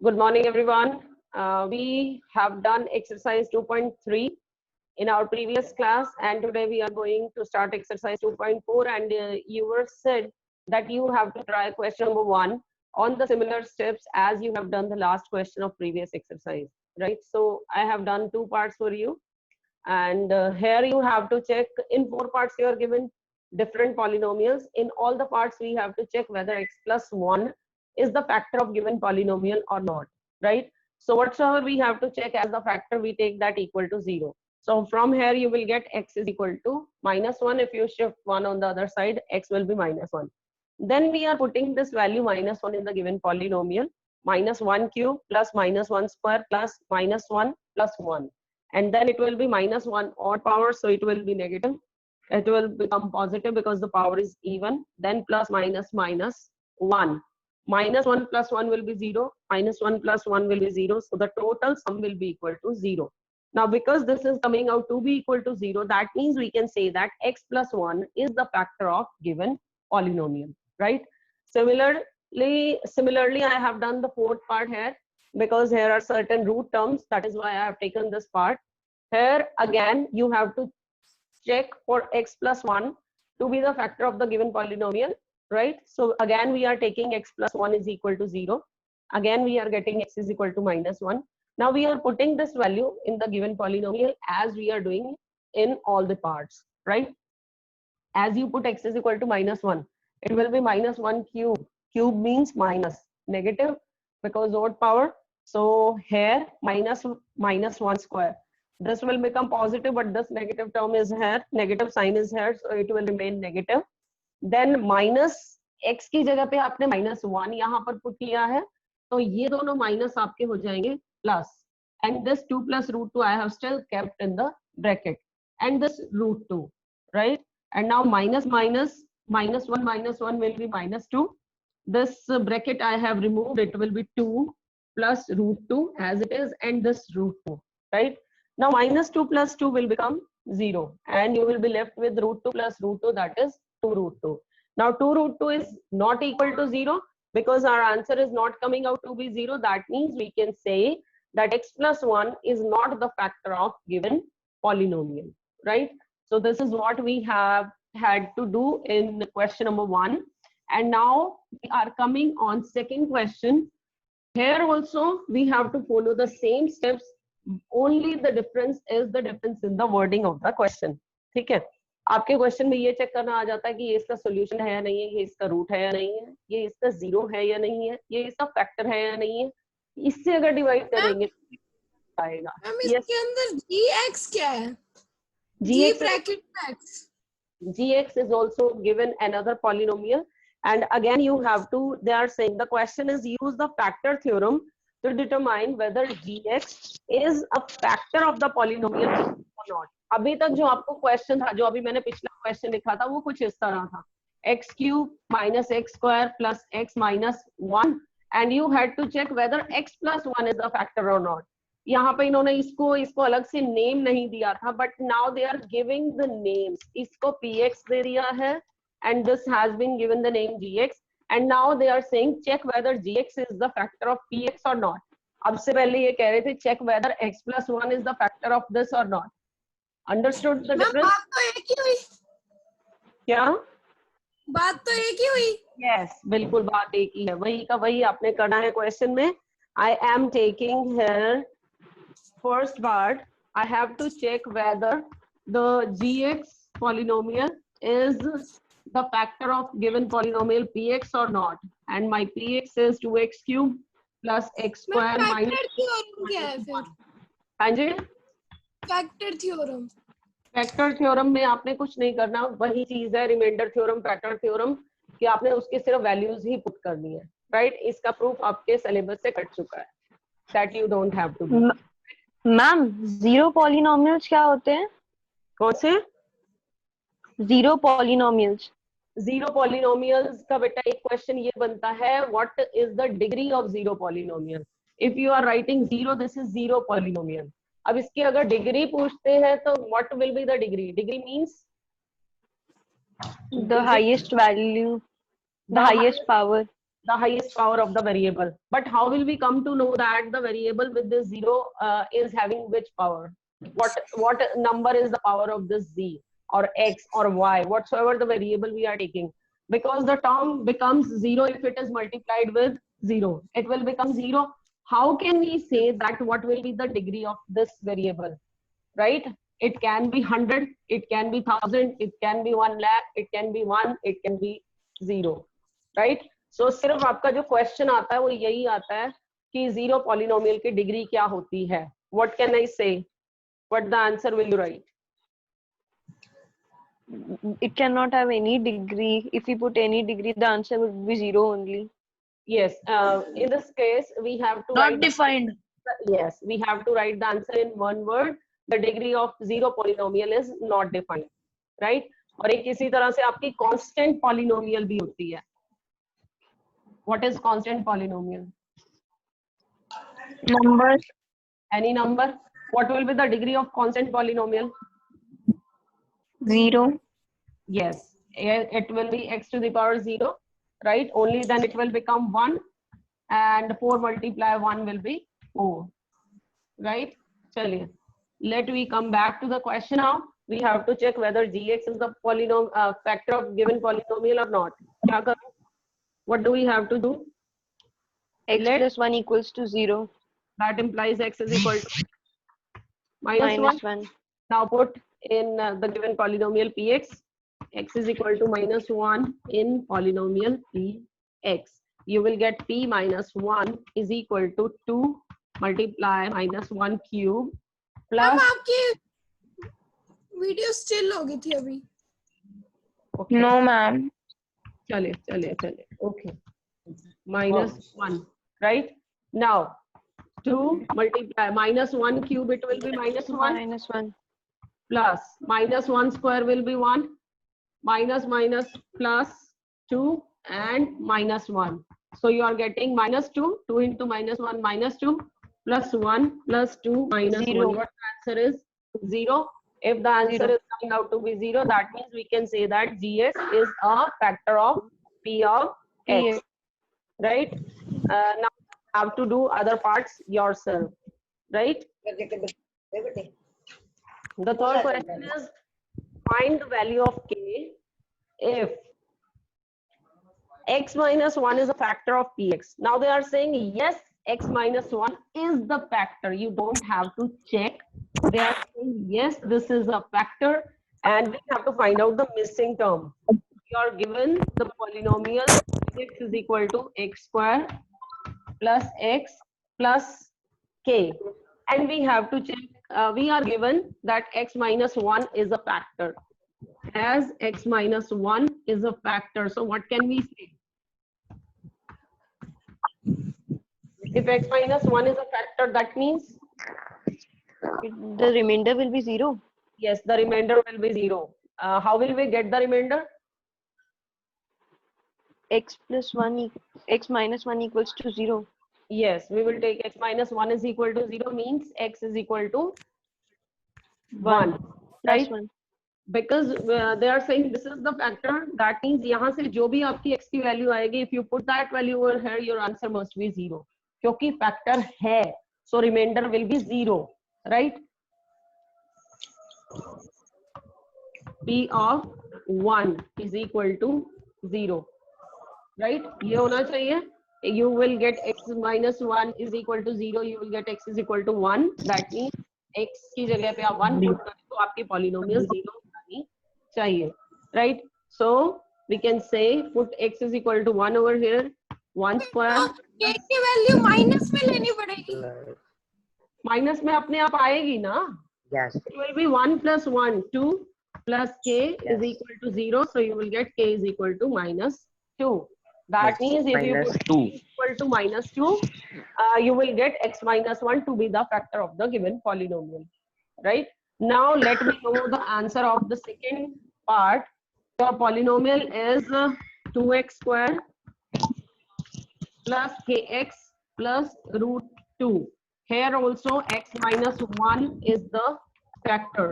Good morning, everyone. We have done exercise 2.3 in our previous class, and today we are going to start exercise 2.4. And you were said that you have to try question number 1 on the similar steps as you have done the last question of previous exercise, right? So I have done 2 parts for you, and here you have to check in 4 parts. You are given different polynomials. In all the parts, we have to check whether x plus 1 is the factor of given polynomial or not, right? So whatsoever we have to check as the factor, we take that equal to 0. So from here you will get x is equal to -1. If you shift 1 on the other side, x will be -1. Then we are putting this value -1 in the given polynomial, -1 cube plus -1 square plus -1 plus 1. And then it will be -1 odd power, so it will be negative. It will become positive because the power is even. Then plus minus minus 1. -1 plus 1 will be 0. -1 plus 1 will be 0. So the total sum will be equal to 0. Now, because this is coming out to be equal to 0, that means we can say that x plus 1 is the factor of given polynomial, right? Similarly, I have done the 4th part here because here are certain root terms. That is why I have taken this part. Here again, you have to check for x plus 1 to be the factor of the given polynomial, right? So again, we are taking x plus 1 is equal to 0. Again, we are getting x is equal to -1. Now we are putting this value in the given polynomial as we are doing in all the parts, right? As you put x is equal to -1, it will be -1 cube. Cube means minus, negative because odd power. So here -1 square. This will become positive, but this negative term is here, negative sign is here, so it will remain negative. Then minus x की जगह पे आपने -1 यहाँ पर put किया है, तो ये दोनों माइनस आपके हो जाएंगे plus, and this 2 plus √2 I have still kept in the bracket, and this √2, right? And now minus minus -1 will be -2. This bracket I have removed, it will be 2 plus √2 as it is, and this √2, right? Now -2 plus 2 will become 0, and you will be left with √2 plus √2, that is 2 √2. Now 2 √2 is not equal to 0 because our answer is not coming out to be 0. That means we can say that x plus 1 is not the factor of given polynomial, right? So this is what we have had to do in question number 1. And now we are coming on second question. Here also we have to follow the same steps. Only the difference is the difference in the wording of the question. ठीक है? आपके question में ये check करना आ जाता है कि ये इसका सॉल्यूशन है या नहीं है, ये इसका रूट है या नहीं है, ये इसका 0 है या नहीं है, ये इसका फैक्टर है या नहीं है. इससे अगर डिवाइड करेंगे तो आएगा. इसके अंदर gx क्या है? gx bracket x. gx is also given another polynomial, and again you have to, they are saying the question is use the factor theorem to determine whether gx is a factor of the polynomial or not. अभी तक जो आपको question था, जो अभी मैंने पिछला question लिखा था, वो कुछ इस तरह था, x cube minus x square plus x minus 1, and you had to check whether x plus 1 is a factor or not. यहाँ पे इन्होंने इसको अलग से नेम नहीं दिया था, but now they are giving the names. इसको px दे दिया है, and this has been given the name gx, and now they are saying check whether gx is the factor of px or not. अब से पहले ये कह रहे थे check whether x plus 1 is the factor of this or not. Understood the difference? बात तो एक ही हुई. क्या बात तो एक ही हुई. Yes, बिल्कुल बात एक ही है. वही का वही आपने करना है क्वेश्चन में. I am taking here first part. I have to check whether the gx polynomial is the factor of given polynomial px or not, and my px is 2x cube plus x square minus. क्या है फिर? हाँ जी, factor theorem. Factor theorem में आपने कुछ नहीं करना, वही चीज है रिमाइंडर थ्योरम, फैक्टर थ्योरम, कि आपने उसके सिर्फ वैल्यूज ही पुट करनी है, राइट? इसका प्रूफ आपके सिलेबस से कट चुका है. That you don't have to do. Ma'am, zero polynomials क्या होते हैं? कौन से जीरो पॉलिनोमियल्स? जीरो पॉलिनोमियल्स का बेटा एक क्वेश्चन ये बनता है, what is the degree of zero polynomial. If you are writing 0, this is zero polynomial. अब इसकी अगर डिग्री पूछते हैं तो what will be the degree? Degree means the highest value, the highest power. the highest power of the variable. But how will we come to know that the variable with this 0 is having which power? What number is the power of this z or x or y, whatsoever the variable we are taking? Because the term becomes 0 if it is multiplied with 0. It will become 0. How can we say that what will be the degree of this variable, right? It can be 100, it can be 1000, it can be 1 lakh, it can be 1, it can be 0, right? So सिर्फ आपका जो question आता है वो यही आता है कि जीरो पॉलिनोमियल की डिग्री क्या होती है. What can I say? What the answer will you write? It cannot have any degree. If we put any degree, the answer would be 0 only. Yes, in this case we have to Not write defined. yes, we have to write the answer in one word. The degree of zero polynomial is not defined, right? और एक इसी तरह से आपकी constant polynomial भी होती है. What is constant polynomial? Numbers. Any number. What will be the degree of constant polynomial? 0. Yes, it will be x to the power 0, right? Only then it will become 1, and 4 multiply 1 will be 4, right? Chaliye. Let we come back to the question now. We have to check whether gx is the polynomial factor of given polynomial or not. Kya karu? What do we have to do? X plus 1 equals to 0. That implies x is equal to minus 1. Minus 1. Now put in the given polynomial px. X is equal to minus 1 in polynomial px. You will get p minus 1 is equal to 2 multiply minus 1 cube ma'am plus. आपकी video still हो गई थी अभी. Okay. No, ma'am. चलिए चलिए चलिए. Okay. Minus 1, right? Now 2 multiply minus 1 cube, it will be minus 1 Minus 1. plus minus 1 square will be 1, minus minus plus 2 and minus 1. So you are getting minus 2, 2 into minus 1 minus 2 plus 1 plus 2 minus 0. 1. What answer is? 0. If the answer 0. is coming out to be 0, that means we can say that GS is a factor of P of X. Right? Now you have to do other parts yourself, right? The third question is find the value of k if x minus 1 is a factor of px. Now they are saying yes, x minus 1 is the factor. You don't have to check. They are saying yes, this is a factor, and we have to find out the missing term. You are given the polynomial x is equal to x square plus x plus k, and we have to check. We are given that x minus 1 is a factor. As x minus 1 is a factor, so what can we say? If x minus 1 is a factor, that means The remainder will be 0. yes, the remainder will be 0. How will we get the remainder? X plus 1, x minus 1 equals to 0. Yes, we will take x minus 1 is equal to 0 means x is equal to 1, Plus right? 1. Because they are saying this is the factor, that means यहाँ से जो भी आपकी x की value आएगी, if you put that value over here, your answer must be 0. क्योंकि factor है, so remainder will be 0, right? P of 1 is equal to 0, right? ये होना चाहिए. You will get x minus 1 is equal to 0. You will get x is equal to 1. That means x की जगह पे आप 1 put करें तो आपकी polynomial 0 आनी चाहिए, right? So we can say put x is equal to 1 over here. 1 square. k की वैल्यू माइनस में लेनी पड़ेगी. माइनस में अपने आप आएगी ना? Yes. It will be 1 plus 1, 2 plus k is equal to 0. So you will get k is equal to minus 2. That means if you Minus put 2. k equal to minus 2, you will get x minus 1 to be the factor of the given polynomial, right? Now let me know the answer of the second part. Your polynomial is 2x square plus kx plus root 2. Here also x minus 1 is the factor.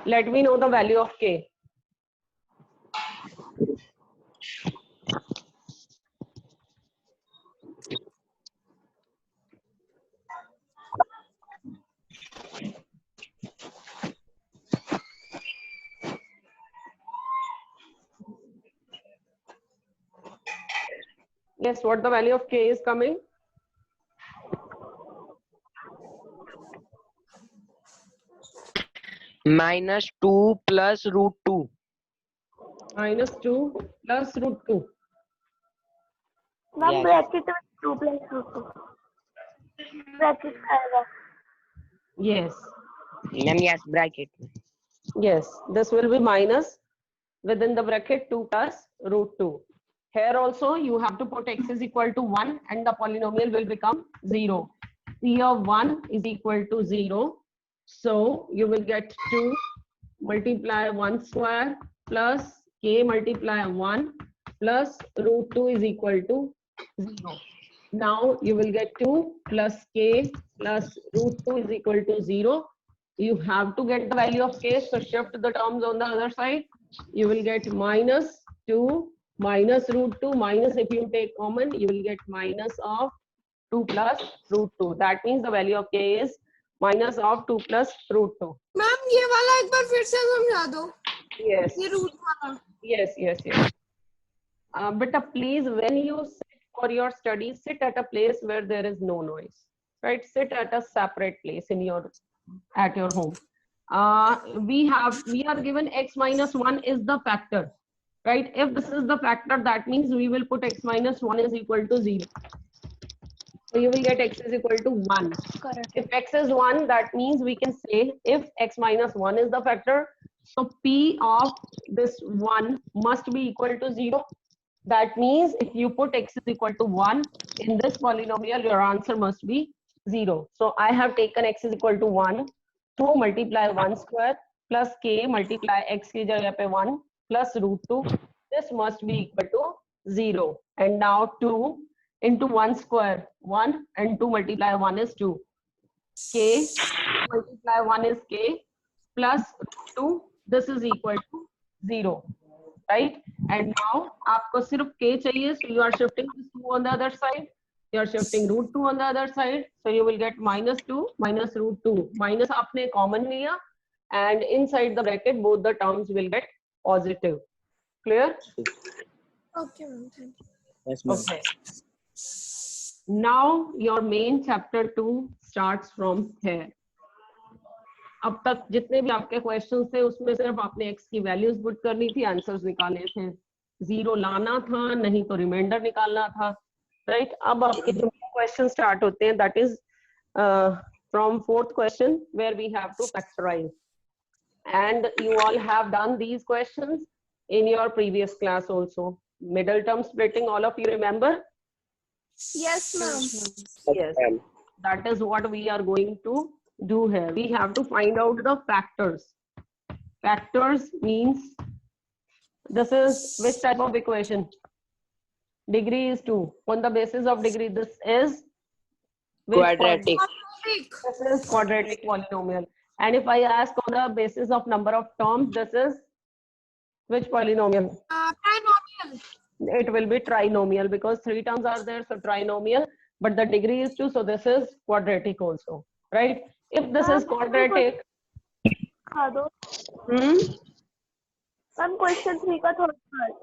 Let me know the value of k. Yes, what the value of k is coming? -2 plus √2. -2 plus √2. Ma'am Yes. Bracket में 2 plus √2 bracket आएगा. Yes, Ma'am, yes, bracket. yes, this will be minus within the bracket 2 plus √2. Here also you have to put x is equal to 1 and the polynomial will become 0. P of 1 is equal to 0. So you will get 2 multiply 1 square plus k multiply 1 plus √2 is equal to 0. Now you will get 2 plus k plus √2 is equal to 0. You have to get the value of k, so shift the terms on the other side. You will get -2 minus √2 minus, if you take common, you will get minus of 2 plus √2. That means the value of k is minus of 2 plus √2. Ma'am ये वाला एक बार फिर से समझा दो, Yes. ये root वाला. Yes. But please, when you sit for your studies, sit at a place where there is no noise, right? Sit at a separate place at your home. We are given x minus 1 is the factor, right? If this is the factor, that means we will put x minus 1 is equal to 0. So you will get x is equal to 1. Correct. If x is 1, that means we can say if x minus 1 is the factor, so p of this 1 must be equal to 0. That means if you put x is equal to 1 in this polynomial, your answer must be 0. So I have taken x is equal to 1, 2 multiply 1 square plus k multiply x ki jagah pe 1 plus √2. This must be equal to 0. And now 2 into 1 square, 1 and 2 multiply 1 is 2. K multiply 1 is k plus 2. This is equal to 0. Right? And now आपको सिर्फ k चाहिए, so you are shifting this 2 on the other side. You are shifting √2 on the other side, so you will get -2 minus √2. Minus आपने common लिया, and inside the bracket both the terms will get positive. Clear? Okay, ma'am. Thank you. Yes, ma'am. Okay. Now your main chapter 2 starts from here. अब तक जितने भी आपके questions थे उसमें सिर्फ आपने x की वैल्यूज पुट करनी थी, आंसर्स निकालने थे, 0 लाना था, नहीं तो रिमाइंडर निकालना था, राइट? अब आपके जो क्वेश्चन स्टार्ट होते हैं, that is from 4th question where we have to factorise, and you all have done these questions in your previous class also. Middle term splitting, all of you remember? Yes, ma'am. Yes, that is what we are going to do here. We have to find out the factors. Factors means this is which type of equation? Degree is 2. On the basis of degree, this is which Quadratic. Quadratic. This is quadratic polynomial. And if I ask on the basis of number of terms, this is which polynomial? Trinomial. It will be trinomial because 3 terms are there, so trinomial, but the degree is 2, so this is quadratic also, right? If this is quadratic, हाँ दो. Ma'am question 3 का third part.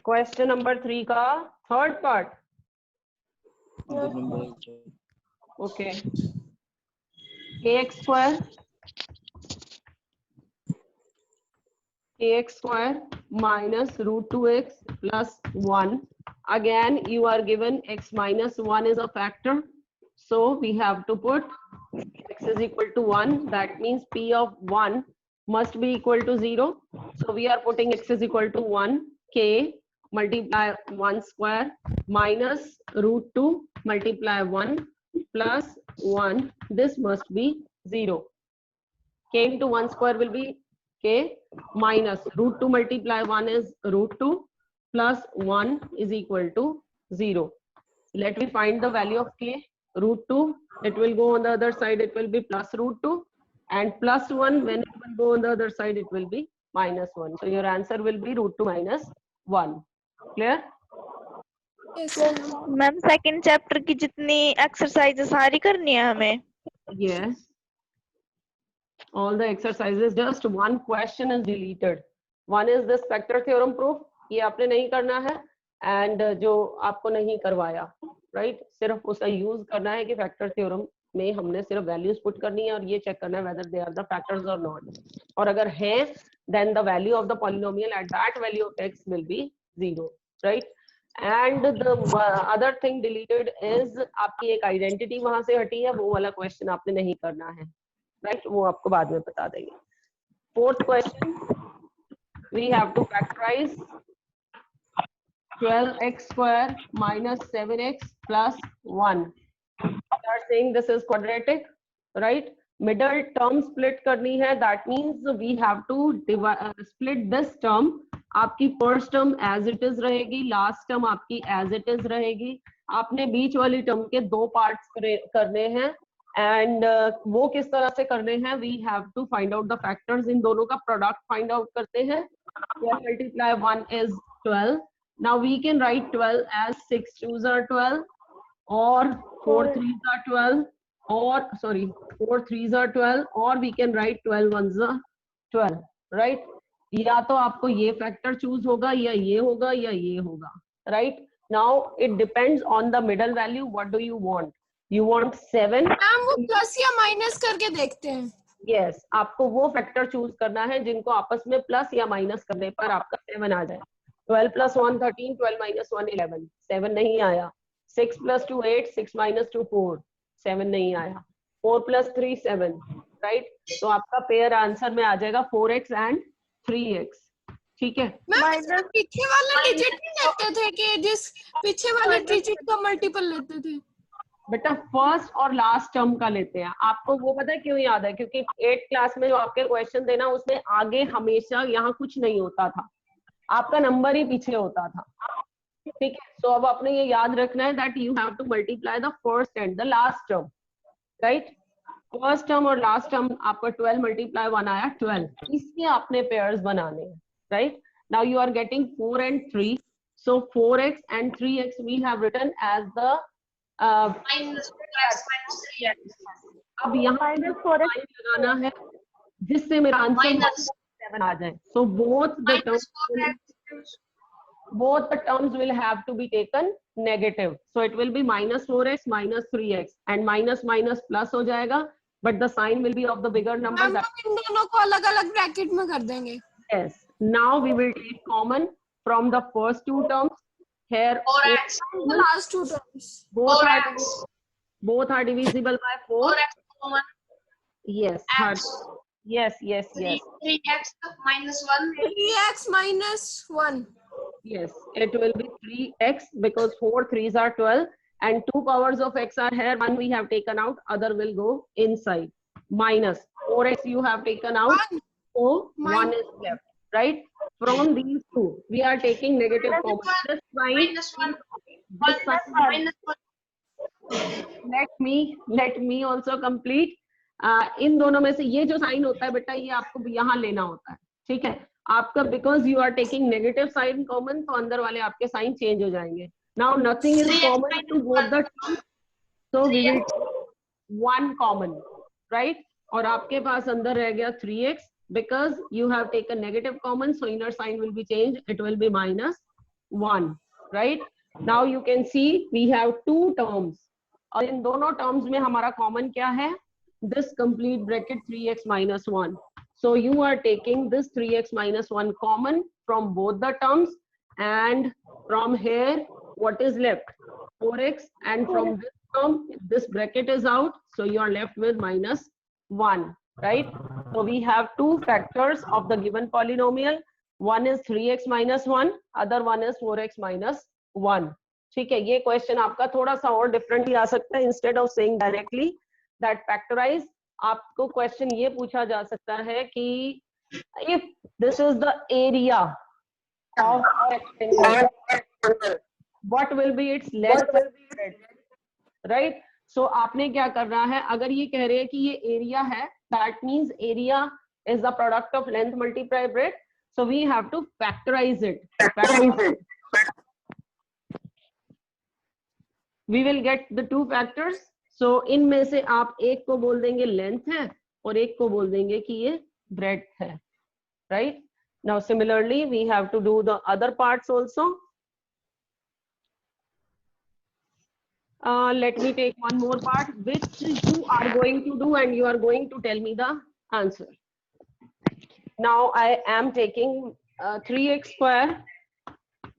question number 3 का third part. Okay. Kx square minus √2x plus 1. Again, you are given x minus 1 is a factor, so we have to put x is equal to 1. That means p of 1 must be equal to 0. So we are putting x is equal to 1, k multiply 1 square minus √2 multiply 1 plus 1. This must be 0. K into 1 square will be k minus √2 multiply 1 is √2 plus 1 is equal to 0. Let me find the value of k. √2, it will go on the other side, it will be plus √2, and plus 1, when it will go on the other side, it will be minus 1. So your answer will be √2 minus 1. Clear? Yes, ma'am second chapter की जितनी exercises सारी करनी है हमें. Yes. All the exercises, just one question is deleted. One is this factor theorem proof, ये आपने नहीं करना है, एंड जो आपको नहीं करवाया, राइट, सिर्फ उसका यूज करना है कि फैक्टर थ्योरम में हमने सिर्फ वैल्यूज पुट करनी है और ये चेक करना है whether they are the factors और नॉट, और अगर है then the value of the polynomial at that value of x will be 0, right. And the other thing deleted is आपकी एक आइडेंटिटी वहां से हटी है, वो वाला क्वेश्चन आपने नहीं करना है, राइट, वो आपको बाद में बता देंगे। Fourth question, we have to factorise 12x square minus 7x plus 1. We are saying this is quadratic, right? Middle term split करनी है, that means we have to split this term. आपकी first term as it is रहेगी, last term आपकी as it is रहेगी. आपने बीच वाली term के दो parts करने हैं, and वो किस तरह से करने हैं? We have to find out the factors. इन दोनों का product find out करते हैं. 12 multiply 1 is 12. Now we can write 12 as 6 2s are 12, or 4 3s are 12, or sorry 4 3s are 12, or we can write 12 1s are 12, right? या तो आपको ये factor choose होगा या ये होगा या ये होगा, right? Now it depends on the middle value. What do you want? You want 7? Ma'am वो प्लस या माइनस करके देखते हैं। Yes, आपको वो फैक्टर चूज करना है जिनको आपस में प्लस या माइनस करने पर आपका 7 आ जाए। 12 plus 1 13, 12 minus 1 11, 7 नहीं आया। 6 plus 2 8, 6 minus 2 4, 7 नहीं आया। 4 plus 3 7, right? तो आपका पेयर आंसर में आ जाएगा 4x and 3x, ठीक है। मैम पीछे वाला डिजिट नहीं लेते थे कि जिस पीछे वाले डिजिट का मल्टीपल लेते थे? बेटा फर्स्ट और लास्ट टर्म का लेते हैं। आपको वो पता है क्यों याद है? क्योंकि 8th क्लास में जो आपके क्वेश्चन देना उसमें आगे हमेशा यहाँ कुछ नहीं होता था, आपका नंबर ही पीछे होता था, ठीक है। सो अब आपने ये याद रखना है that you have to multiply the first and the last term, right. First term और लास्ट टर्म आपका 12 मल्टीप्लाई 1 आया 12, इसके आपने पेयर्स बनाने हैं, right. Now you are getting 4 and 3, so 4x and 3x we have written as the minus 4x minus 3x. अब यहाँ लगाना है जिससे मेरा आंसर 7 आ जाए। So both the terms will have to be taken negative. So it will be minus 4x minus 3x and minus minus plus हो जाएगा, but the sign will be of the bigger number. हम इन दोनों को अलग-अलग bracket में कर देंगे। Yes. Now we will take common from the first two terms. Here 4x. The last two terms. Both are divisible by 4. 4x common. Yes. X. Yes. 3x minus 1. 3x minus 1. Yes, it will be 3x because 4 3s are 12 and 2 powers of x are here. One we have taken out, other will go inside. Minus 4x you have taken out, so 1 is left, right? From these two, we are taking negative common. This sign, Minus 1. this sign, Minus 1. let me also complete. इन दोनों में से ये जो sign होता है बेटा ये आपको यहाँ लेना होता है, ठीक है। आपका because you are taking negative sign common, तो अंदर वाले आपके साइन चेंज हो जाएंगे। Now nothing is common to both the terms, so we will 1 common, right. और आपके पास अंदर रह गया 3x because you have taken negative common, so inner sign will be change, it will be -1, right. Now you can see we have 2 terms, और इन दोनों terms में हमारा कॉमन क्या है? This complete bracket 3x minus 1. So you are taking this 3x minus 1 common from both the terms, and from here what is left? 4x, and from this term this bracket is out, so you are left with -1, right? So we have two factors of the given polynomial. One is 3x minus 1, other one is 4x minus 1. ठीक है, ये question आपका थोड़ा सा और differently आ सकता है। Instead of saying directly that factorize, आपको क्वेश्चन ये पूछा जा सकता है कि if this is the area of a rectangle, what will be its length, right? So आपने क्या करना है, अगर ये कह रहे हैं कि ये एरिया है, that means area is the product of length multiply breadth, so we have to factorize it. We will get the two factors. So इनमें से आप एक को बोल देंगे लेंथ है और एक को बोल देंगे कि ये ब्रेड्थ है, right? Now similarly we have to do the other parts also. Let me take one more part, which you are going to do and you are going to tell me the answer. Now I am taking 3x square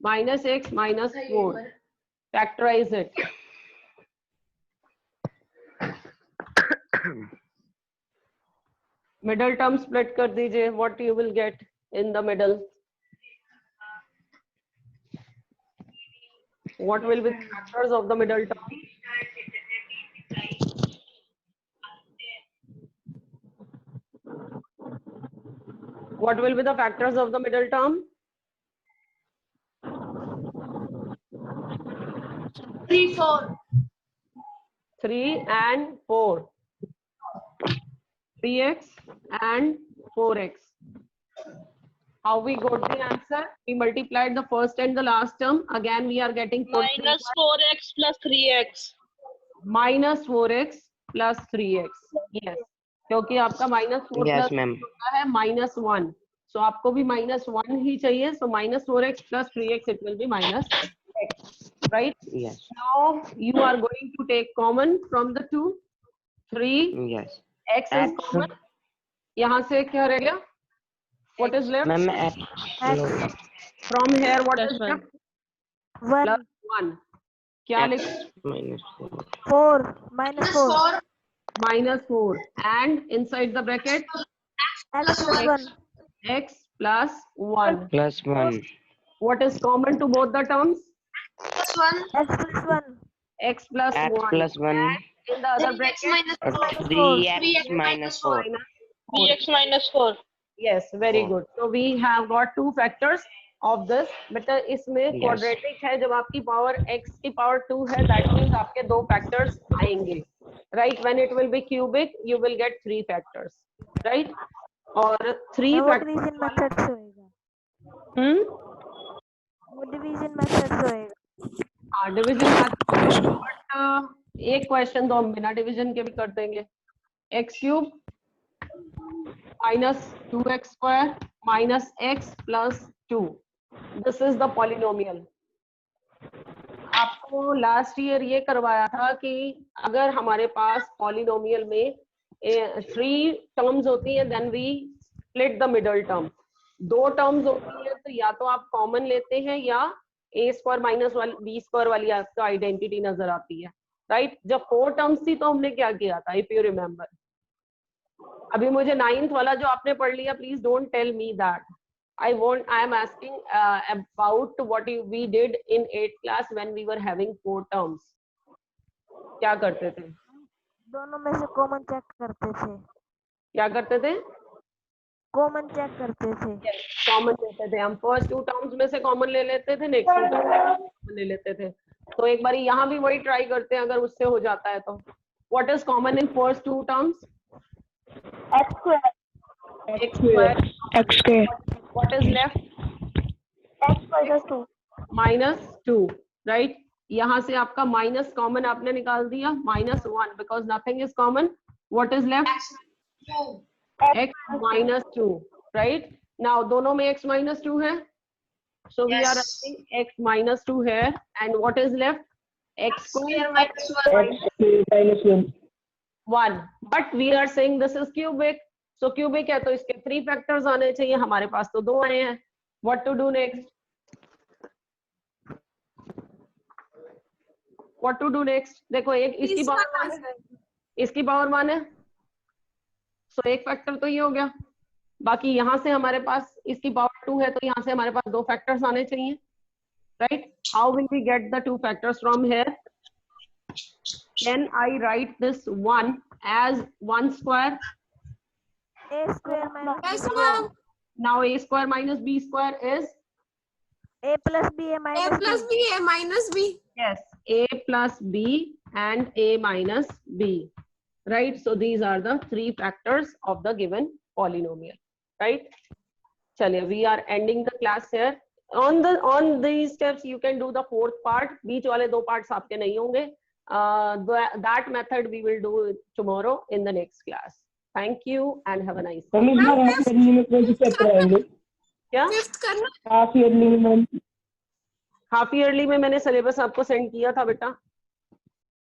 minus x minus 4. Factorize it. Middle term split कर दीजिए. What you will get in the middle? What will be the factors of the middle term? What will be the factors of the middle term? 3, 4. 3 and 4. 3x and 4x. How we got the answer? We multiplied the first and the last term. Again, we are getting minus 4x plus 3x. minus 4x plus 3x. Yes. क्योंकि आपका -4 Yes, plus ma'am. होता है -1. So आपको भी -1 ही चाहिए. So -4x plus 3x, it will be -x. Right? Yes. Now you are going to take common from the 2. 3. Yes. X is X. common. यहाँ से क्या रह गया? What is left? Ma'am, X. No. From here, what is Plus 1. left? Plus 1. क्या लिख? X minus 4. 4 minus 4 4. -4. And inside the bracket, x plus 1 x plus 1. Plus 1. What is common to both the terms? Plus 1. x plus 1 X plus X 1. plus 1. In the other 3x bracket, minus 4. 3x minus 4. 3x minus 4. yes, very Four. good. So we have got two factors of this. बेटा इसमें Yes. quadratic है, जब आपकी power x की power 2 है, that means आपके दो factors आएंगे. Right? When it will be cubic, you will get 3 factors. Right? और 3 वो factors. डिवीजन मेथड से होएगा वो डिवीजन मेथड से होएगा हाँ, डिवीजन बट एक क्वेश्चन तो हम बिना डिवीजन के भी कर देंगे. X cube minus 2x square minus x plus 2. This is the polynomial. आपको लास्ट ईयर ये करवाया था कि अगर हमारे पास पॉलिनोमियल में 3 टर्म्स होती है, then we split the middle term. 2 terms होती है तो या तो आप कॉमन लेते हैं या a square minus b square वाली आपको आइडेंटिटी नजर आती है. राइट? जब 4 टर्म्स थी तो हमने क्या किया था, इफ यू रिमेम्बर. अभी मुझे 9th वाला जो आपने पढ़ लिया, please don't tell me that. I am asking about what we did in 8th class when we were having 4 terms. क्या करते थे? दोनों में से कॉमन चेक करते थे क्या करते थे? कॉमन चेक करते थे कॉमन लेते थे. हम फर्स्ट 2 टर्म्स में से कॉमन ले लेते थे, नेक्स्ट 2 टर्म्स ले लेते थे. तो एक बार यहाँ भी वही ट्राई करते हैं, अगर उससे हो जाता है तो. What is common in first 2 terms? x square X square. X square. What is left? x minus 2 -2. Right? यहाँ से आपका माइनस कॉमन आपने निकाल दिया, -1 because nothing is common. What is left? X 2. x minus 2. Right? Now दोनों में x minus 2 है, so we are Yes. writing x minus 2 here, and what is left? X square Minus 1. 1. But we are saying this is cubic, so cubic है तो इसके 3 factors आने चाहिए, हमारे पास तो 2 आए हैं. What to do next? What to do next? देखो एक इसकी पावर 1 है, इसकी पावर 1 है, so एक फैक्टर तो ये हो गया. बाकी यहाँ से हमारे पास इसकी पावर 2 है, तो यहाँ से हमारे पास 2 फैक्टर्स आने चाहिए. Right? How will we get the 2 factors from here? Then I write this 1 as 1 square. a square minus Yes, ma'am. Now a square minus b square is? a plus b a A minus plus b b, a minus b. Yes, a plus b and a minus b. Right? So these are the 3 factors of the given polynomial. Right? Chaliye, we are ending the class here. On these steps you can do the 4th part. बीच वाले 2 parts आपके नहीं होंगे. That method we will do tomorrow in the next class. Thank you and have a nice day. क्या? 5th करना. Half yearly में मैंने syllabus आपको send किया था बेटा.